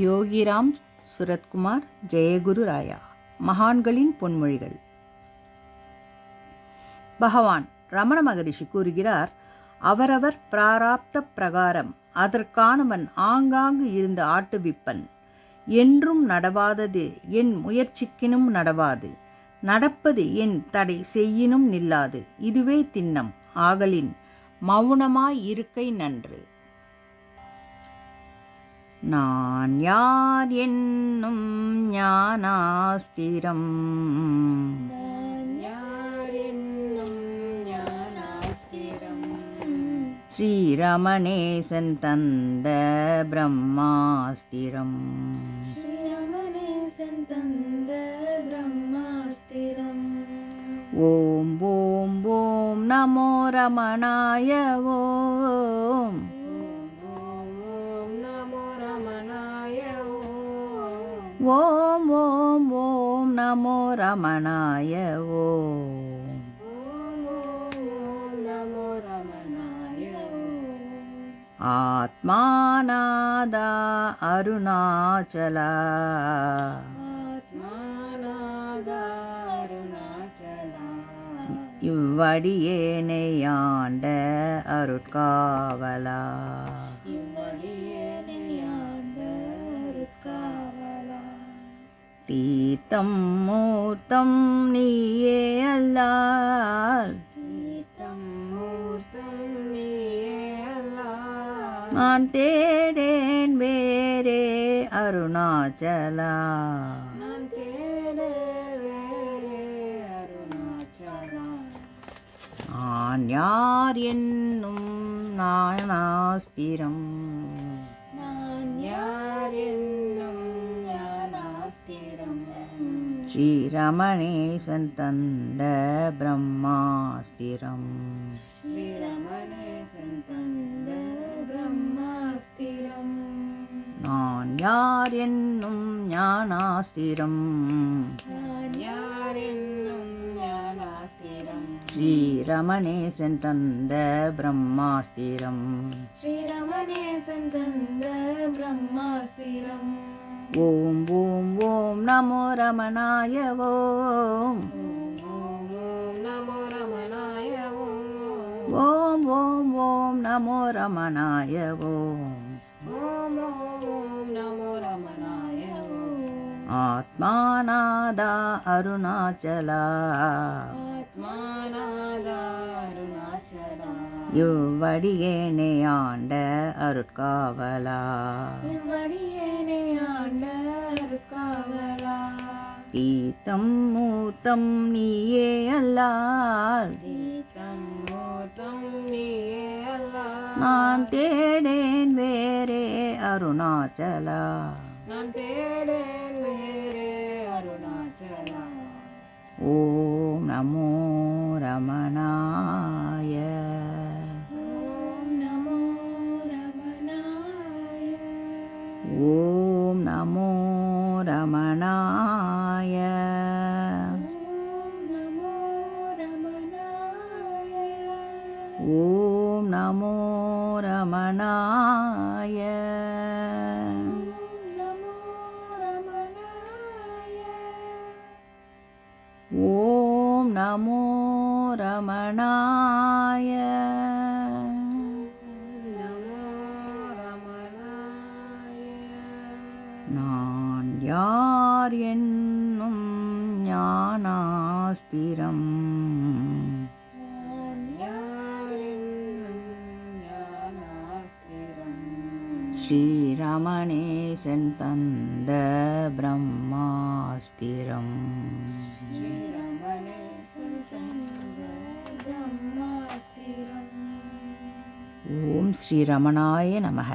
யோகிராம் சுரத்குமார் ஜெயகுரு ராயா. மகான்களின் பொன்மொழிகள். பகவான் ரமண மகரிஷி கூறுகிறார், அவரவர் பிராராப்த பிரகாரம் அதற்கானவன் ஆங்காங்கு இருந்து ஆட்டுவிப்பன். என்றும் நடவாதது என் முயற்சிக்கினும் நடவாது, நடப்பது என் தடை செய்யினும் நில்லாது. இதுவே திண்ணம் ஆகலின் மௌனமாய் இருக்கை நன்று. நான் யார் என்னும் ஞானாஸ்திரம், ஸ்ரீரமணேசன் தந்த பிரம்மாஸ்திரம். ஓம் ஓம் ஓம் நமோ ரமணாய. ஓம் ஓம் ஓம் ஓம் நமோ ரமணாய. ஓம் ஆத்மாநாதா அருணாச்சலா, இவ்வடியேனை ஆண்ட அருட்காவலா. தீர்த்தம் மூர்த்தம் நீயே அல்லால், நான் தேடேன் வேறே அருணாச்சலா. நான் யார் என்னும் ஞானாஸ்திரம், ஸ்ரீரமணேசன் தந்த பிரம்மாஸ்திரம். நான் யார் என்னும் ஞானாஸ்திரம், ஸ்ரீரமணேசன் தந்த பிரம்மாஸ்திரம். ஓம் ஓம் ஓம் நமோ ரமணாய. ஓம் ஓம் ஓம் ஓம் நமோ ரமணாய. ஓம் ஆத்மாநாதா அருணாச்சலா, இவ்வடியேனை ஆண்ட அருட்காவலா. தீர்த்தம் மூர்த்தம் நீயே அல்லால், நான் தேடேன் வேறே அருணாச்சலா. ஓம் நமோ ரமணாய. ஓம் நமோ ரமணாய. ஓம் நமோ ரமணாய. ஓம் நமோ ரமணாய. நான் யார் என்னும் ஞானாஸ்திரம், ஸ்ரீரமணேசன் தந்த பிரம்மாஸ்திரம். ஓம் ஸ்ரீ ரமணாய நமக.